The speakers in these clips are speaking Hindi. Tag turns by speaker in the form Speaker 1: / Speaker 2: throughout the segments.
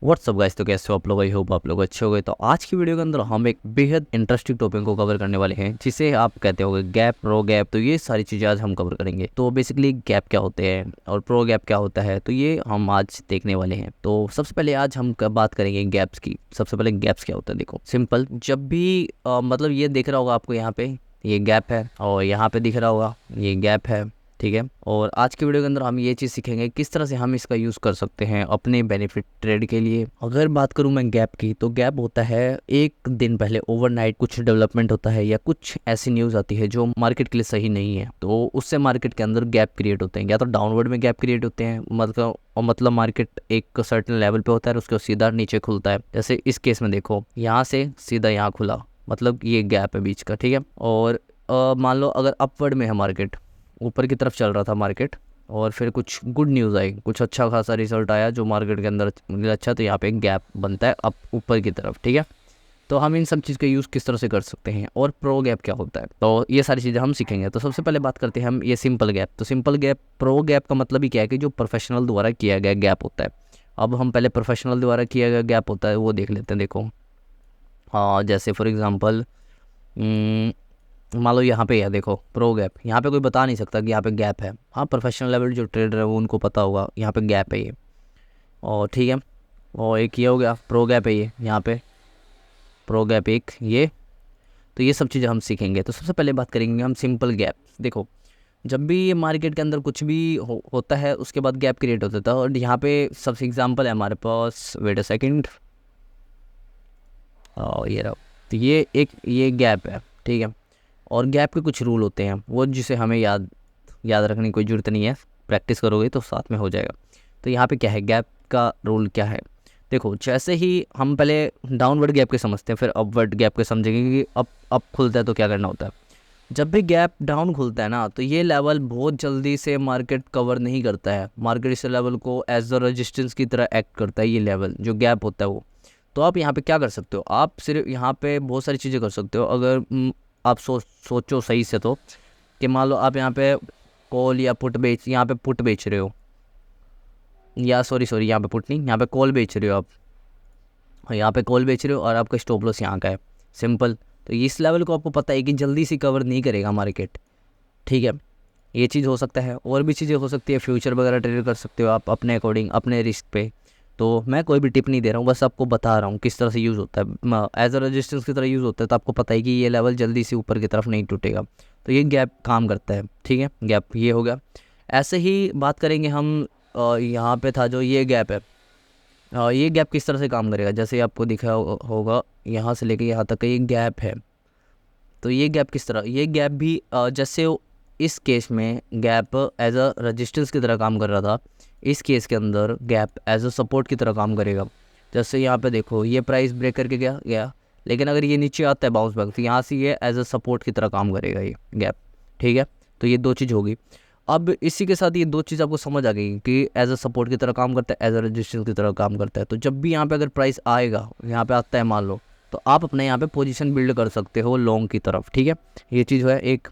Speaker 1: व्हाट्सअप गाइस, तो कैसे हो आप लोग? आई होप आप लोग अच्छे हो गए। तो आज की वीडियो के अंदर हम एक बेहद इंटरेस्टिंग टॉपिक को कवर करने वाले हैं, जिसे आप कहते होगे गैप, प्रो गैप। तो ये सारी चीज़ें आज हम कवर करेंगे। तो बेसिकली गैप क्या होते हैं और प्रो गैप क्या होता है, तो ये हम आज देखने वाले हैं। तो सबसे पहले आज हम बात करेंगे गैप्स की। सबसे पहले गैप्स क्या होता है, देखो सिंपल। जब भी मतलब ये दिख रहा होगा आपको, यहाँ पे ये गैप है और यहाँ पे दिख रहा होगा ये गैप है, ठीक है। और आज की वीडियो के अंदर हम ये चीज़ सीखेंगे किस तरह से हम इसका यूज़ कर सकते हैं अपने बेनिफिट ट्रेड के लिए। अगर बात करूं मैं गैप की, तो गैप होता है एक दिन पहले ओवरनाइट कुछ डेवलपमेंट होता है या कुछ ऐसी न्यूज़ आती है जो मार्केट के लिए सही नहीं है, तो उससे मार्केट के अंदर गैप क्रिएट होते हैं। या तो डाउनवर्ड में गैप क्रिएट होते हैं, मतलब मार्केट एक सर्टेन लेवल पे होता है और उसके सीधा नीचे खुलता है। जैसे इस केस में देखो, यहाँ से सीधा यहाँ खुला, मतलब ये गैप है बीच का, ठीक है। और मान लो अगर अपवर्ड में है मार्केट, ऊपर की तरफ चल रहा था मार्केट, और फिर कुछ गुड न्यूज़ आई, कुछ अच्छा खासा रिजल्ट आया जो मार्केट के अंदर अच्छा, तो यहाँ पे एक गैप बनता है अप ऊपर की तरफ, ठीक है। तो हम इन सब चीज़ का यूज़ किस तरह से कर सकते हैं और प्रो गैप क्या होता है, तो ये सारी चीज़ें हम सीखेंगे। तो सबसे पहले बात करते हैं हम ये सिंपल गैप। तो सिंपल गैप, प्रो गैप का मतलब ही क्या है कि जो प्रोफेशनल द्वारा किया गया गैप होता है। अब हम पहले प्रोफेशनल द्वारा किया गया गैप होता है वो देख लेते हैं। देखो, हाँ, जैसे फॉर एग्ज़ाम्पल मान लो यहाँ पे है, देखो प्रो गैप। यहाँ पे कोई बता नहीं सकता कि यहाँ पे गैप है। हाँ, प्रोफेशनल लेवल जो ट्रेडर है वो उनको पता होगा यहाँ पे गैप है ये, और ठीक है। और एक ये हो गया प्रो गैप है ये, यहाँ पे प्रो गैप एक ये। तो ये सब चीज़ें हम सीखेंगे। तो सबसे पहले बात करेंगे हम सिंपल गैप। देखो, जब भी ये मार्केट के अंदर कुछ भी होता है उसके बाद गैप क्रिएट होता था, और यहाँ पे सबसे एग्जाम्पल है हमारे पास, वेट अ सेकेंड, ये रहा। तो ये गैप है, ठीक है। और गैप के कुछ रूल होते हैं वो, जिसे हमें याद याद रखने की कोई ज़रूरत नहीं है, प्रैक्टिस करोगे तो साथ में हो जाएगा। तो यहाँ पे क्या है, गैप का रूल क्या है। देखो, जैसे ही हम पहले डाउनवर्ड गैप के समझते हैं, फिर अपवर्ड गैप के समझेंगे कि अप खुलता है तो क्या करना होता है। जब भी गैप डाउन खुलता है ना, तो ये लेवल बहुत जल्दी से मार्केट कवर नहीं करता है। मार्केट इस लेवल को एज अ रेजिस्टेंस की तरह एक्ट करता है, ये लेवल जो गैप होता है वो। तो आप यहाँ पे क्या कर सकते हो, आप सिर्फ यहाँ पे बहुत सारी चीज़ें कर सकते हो। अगर आप सोचो सही से, तो कि मान लो आप यहाँ पे कॉल या पुट यहाँ पे पुट बेच रहे हो, या सॉरी यहाँ पे पुट नहीं, यहाँ पे कॉल बेच रहे हो आप। यहाँ पे कॉल बेच रहे हो और आपका स्टॉप लॉस यहाँ का है, सिंपल। तो इस लेवल को आपको पता है कि जल्दी से कवर नहीं करेगा मार्केट, ठीक है। ये चीज़ हो सकता है, और भी चीज़ें हो सकती है। फ्यूचर वगैरह ट्रेड कर सकते हो आप अपने अकॉर्डिंग, अपने रिस्क पे। तो मैं कोई भी टिप नहीं दे रहा हूँ, बस आपको बता रहा हूँ किस तरह से यूज़ होता है। एज अ रेजिस्टेंस की तरह यूज़ होता है, तो आपको पता है कि ये लेवल जल्दी से ऊपर की तरफ नहीं टूटेगा। तो ये गैप काम करता है, ठीक है। गैप ये हो गया। ऐसे ही बात करेंगे हम, यहाँ पे था जो ये गैप है, ये गैप किस तरह से काम करेगा। जैसे आपको दिखा होगा, यहाँ से लेके यहाँ तक ये गैप है। तो ये गैप किस तरह, ये गैप भी जैसे इस केस में गैप एज अ रजिस्टेंस की तरह काम कर रहा था, इस केस के अंदर गैप एज अ सपोर्ट की तरह काम करेगा। जैसे यहाँ पे देखो, ये प्राइस ब्रेक करके गया गया, लेकिन अगर ये नीचे आता है बाउंस बैक, तो यहाँ से ये एज अ सपोर्ट की तरह काम करेगा ये गैप, ठीक है। तो ये दो चीज़ होगी। अब इसी के साथ ये दो चीज़ आपको समझ आ गई कि एज अ सपोर्ट की तरह काम करता है, एज अ रजिस्टेंस की तरह काम करता है। तो जब भी यहाँ पे अगर प्राइस आएगा, यहाँ पे आता है मान लो, तो आप अपने यहाँ पे पोजीशन बिल्ड कर सकते हो लॉन्ग की तरफ, ठीक है। ये चीज़ है एक।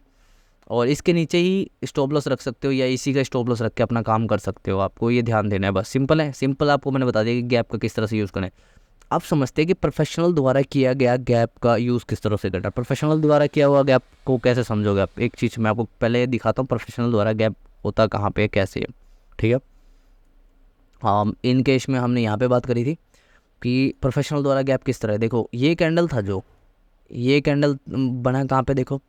Speaker 1: और इसके नीचे ही स्टॉप लॉस रख सकते हो, या इसी का स्टॉप लॉस रख के अपना काम कर सकते हो। आपको ये ध्यान देना है, बस सिंपल है। सिंपल आपको मैंने बता दिया कि गैप का किस तरह से यूज़ करना है। आप समझते हैं कि प्रोफेशनल द्वारा किया गया गैप का यूज़ किस तरह से करना है। प्रोफेशनल द्वारा किया हुआ गैप को कैसे समझोगे आप, एक चीज़ मैं आपको पहले दिखाता हूँ, प्रोफेशनल द्वारा गैप होता कहाँ पे, कैसे है, ठीक है। हाँ, इन केस में हमने यहाँ पे बात करी थी कि प्रोफेशनल द्वारा गैप किस तरह है। देखो, ये कैंडल था, जो ये कैंडल बना कहाँ पे, देखो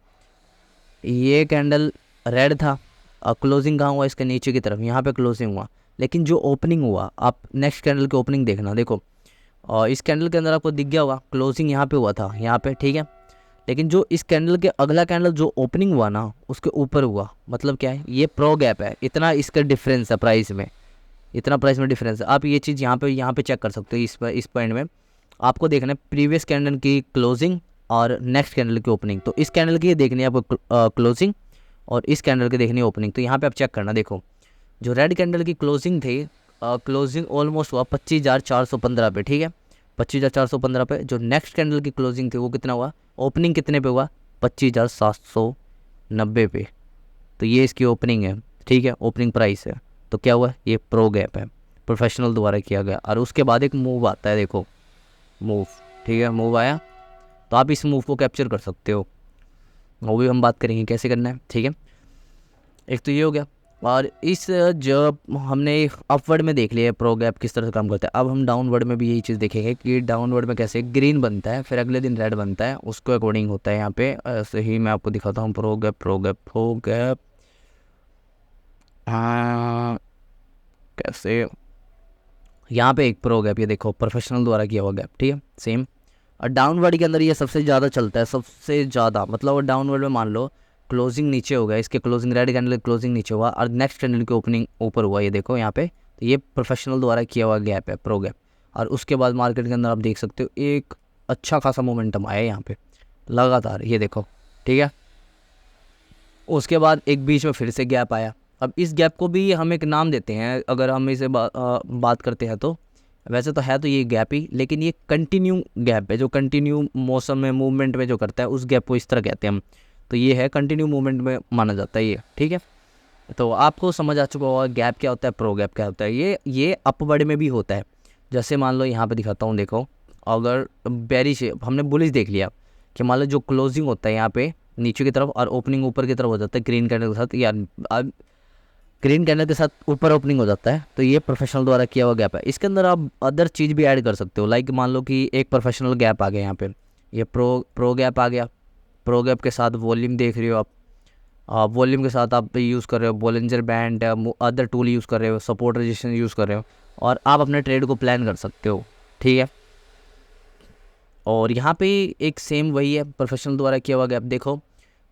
Speaker 1: ये कैंडल रेड था, और क्लोजिंग कहाँ हुआ, इसके नीचे की तरफ, यहाँ पे क्लोजिंग हुआ। लेकिन जो ओपनिंग हुआ, आप नेक्स्ट कैंडल की ओपनिंग देखना, देखो, और इस कैंडल के अंदर आपको दिख गया होगा क्लोजिंग यहाँ पे हुआ था, यहाँ पे, ठीक है। लेकिन जो इस कैंडल के अगला कैंडल जो ओपनिंग हुआ ना, उसके ऊपर हुआ, मतलब क्या है, ये प्रो गैप है। इतना इसका डिफरेंस है प्राइस में, इतना प्राइस में डिफरेंस है। आप ये चीज़ यहाँ पे चेक कर सकते हो। इस पॉइंट में आपको देखना है प्रीवियस कैंडल की क्लोजिंग और नेक्स्ट कैंडल की ओपनिंग। तो इस कैंडल की देखनी है आपको क्लोजिंग, और इस कैंडल की देखनी है ओपनिंग। तो यहाँ पे आप चेक करना, देखो जो रेड कैंडल की क्लोजिंग थी, क्लोजिंग ऑलमोस्ट हुआ 25,415 पे, ठीक है। 25,415 पे। जो नेक्स्ट कैंडल की क्लोजिंग थी वो कितना हुआ, ओपनिंग कितने पे हुआ, 25,790 पे। तो ये इसकी ओपनिंग है, ठीक है, ओपनिंग प्राइस है। तो क्या हुआ, ये प्रो गैप है। प्रोफेशनल द्वारा किया गया। और उसके बाद एक मूव आता है, देखो मूव, ठीक है, मूव आया तो आप इस मूव को कैप्चर कर सकते हो, वो भी हम बात करेंगे कैसे करना है, ठीक है। एक तो ये हो गया। और इस जब हमने अपवर्ड में देख लिया प्रो गैप किस तरह से काम करता है, अब हम डाउनवर्ड में भी यही चीज़ देखेंगे कि डाउनवर्ड में कैसे ग्रीन बनता है, फिर अगले दिन रेड बनता है, उसको अकॉर्डिंग होता है यहाँ पे। ऐसे ही मैं आपको दिखाता हूँ pro gap, pro gap, pro gap, हाँ कैसे, यहाँ पे एक प्रो गैप, ये देखो प्रोफेशनल द्वारा किया हुआ गैप, ठीक है सेम। और डाउनवर्ड के अंदर ये सबसे ज़्यादा चलता है, सबसे ज़्यादा, मतलब डाउनवर्ड में मान लो क्लोजिंग नीचे हो गया, इसके क्लोजिंग रेड कैंडल क्लोजिंग नीचे हुआ और नेक्स्ट कैंडल की ओपनिंग ऊपर हुआ, ये देखो यहाँ पे, तो ये प्रोफेशनल द्वारा किया हुआ गैप है, प्रो गैप। और उसके बाद मार्केट के अंदर आप देख सकते हो एक अच्छा खासा मोमेंटम आया यहाँ पे लगातार, ये देखो, ठीक है। उसके बाद एक बीच में फिर से गैप आया। अब इस गैप को भी हम एक नाम देते हैं, अगर हम इसे बात करते हैं तो, वैसे तो है तो ये गैप ही, लेकिन ये कंटिन्यू गैप है, जो कंटिन्यू मौसम में मूवमेंट में जो करता है उस गैप को इस तरह कहते हैं हम। तो ये है कंटिन्यू मूवमेंट में माना जाता है ये, ठीक है। तो आपको समझ आ चुका होगा गैप क्या होता है, प्रो गैप क्या होता है। ये अपवर्ड में भी होता है, जैसे मान लो यहाँ पे दिखाता हूँ, देखो अगर बेरिश, हमने बुलिश देख लिया कि मान लो जो क्लोजिंग होता है यहाँ पे नीचे की तरफ और ओपनिंग ऊपर की तरफ हो जाता है ग्रीन कैंडल के साथ, या ग्रीन कैंडल के साथ ऊपर ओपनिंग हो जाता है, तो ये प्रोफेशनल द्वारा किया हुआ गैप है। इसके अंदर आप अदर चीज़ भी ऐड कर सकते हो, लाइक मान लो कि एक प्रोफेशनल गैप आ गया यहाँ पे, ये प्रो गैप आ गया, प्रो गैप के साथ वॉल्यूम देख रहे हो आप, वॉल्यूम के साथ आप यूज़ कर रहे हो Bollinger band, other tool use कर रहे हो, सपोर्ट रजिस्टेंस यूज़ कर रहे हो, और आप अपने ट्रेड को प्लान कर सकते हो, ठीक है। और यहाँ पे एक सेम वही है प्रोफेशनल द्वारा किया हुआ गैप। देखो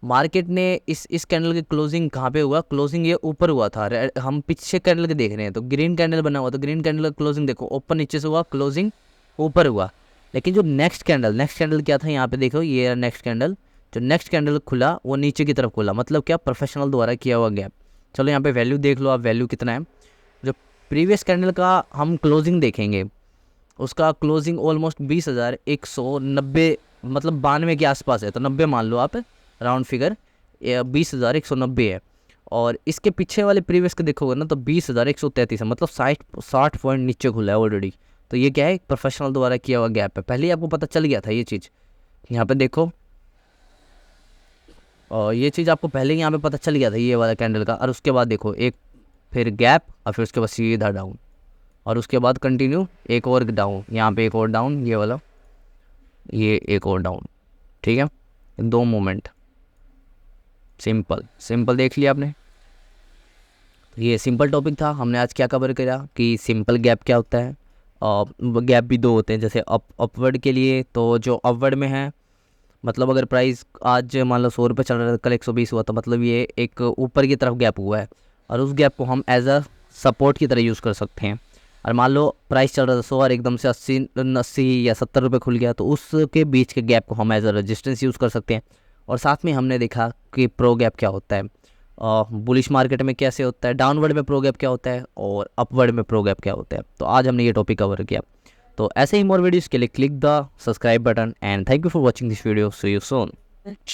Speaker 1: मार्केट ने इस कैंडल की क्लोजिंग कहाँ पे हुआ, क्लोजिंग ये ऊपर हुआ था, हम पीछे कैंडल के देख रहे हैं तो ग्रीन कैंडल बना हुआ, तो ग्रीन कैंडल का क्लोजिंग देखो ऊपर नीचे से हुआ, क्लोजिंग ऊपर हुआ। लेकिन जो नेक्स्ट कैंडल क्या था यहाँ पे देखो, ये नेक्स्ट कैंडल, जो नेक्स्ट कैंडल खुला वो नीचे की तरफ खुला, मतलब क्या, प्रोफेशनल द्वारा किया हुआ गैप। चलो यहाँ पे वैल्यू देख लो आप, वैल्यू कितना है। जो प्रीवियस कैंडल का हम क्लोजिंग देखेंगे, उसका क्लोजिंग ऑलमोस्ट 20,190, मतलब 92 के आसपास है, तो 90 मान लो आप राउंड फिगर, 20,190 है। और इसके पीछे वाले प्रीवियस के देखोगे ना तो 20,133 है, मतलब 60 पॉइंट नीचे खुला है ऑलरेडी। तो ये क्या है, प्रोफेशनल द्वारा किया हुआ गैप है, पहले ही आपको पता चल गया था ये चीज़, यहाँ पे देखो, और ये चीज़ आपको पहले ही यहाँ पे पता चल गया था ये वाला कैंडल का। और उसके बाद देखो एक फिर गैप, और फिर उसके बाद सीधा डाउन, और उसके बाद कंटिन्यू एक और डाउन, यहाँ पे एक और डाउन, ये वाला, ये एक और डाउन, ठीक है, दो मोमेंट, सिंपल देख लिया आपने। ये सिंपल टॉपिक था, हमने आज क्या कवर करा कि सिंपल गैप क्या होता है। और गैप भी दो होते हैं, जैसे अपवर्ड के लिए, तो जो अपवर्ड में है, मतलब अगर प्राइस आज मान लो 100 रुपये चल रहा था, कल 120 हुआ, तो मतलब ये एक ऊपर की तरफ गैप हुआ है, और उस गैप को हम एज अ सपोर्ट की तरह यूज़ कर सकते हैं। और मान लो प्राइस चल रहा था 100 और एकदम से 80 या 70 रुपये खुल गया, तो उसके बीच के गैप को हम एज अ रजिस्टेंस यूज़ कर सकते हैं। और साथ में हमने देखा कि प्रो गैप क्या होता है, बुलिश मार्केट में कैसे होता है, डाउनवर्ड में प्रो गैप क्या होता है, और अपवर्ड में प्रो गैप क्या होता है। तो आज हमने ये टॉपिक कवर किया। तो ऐसे ही मोर वीडियोज़ के लिए click the subscribe button, and thank you for watching this video, see you soon.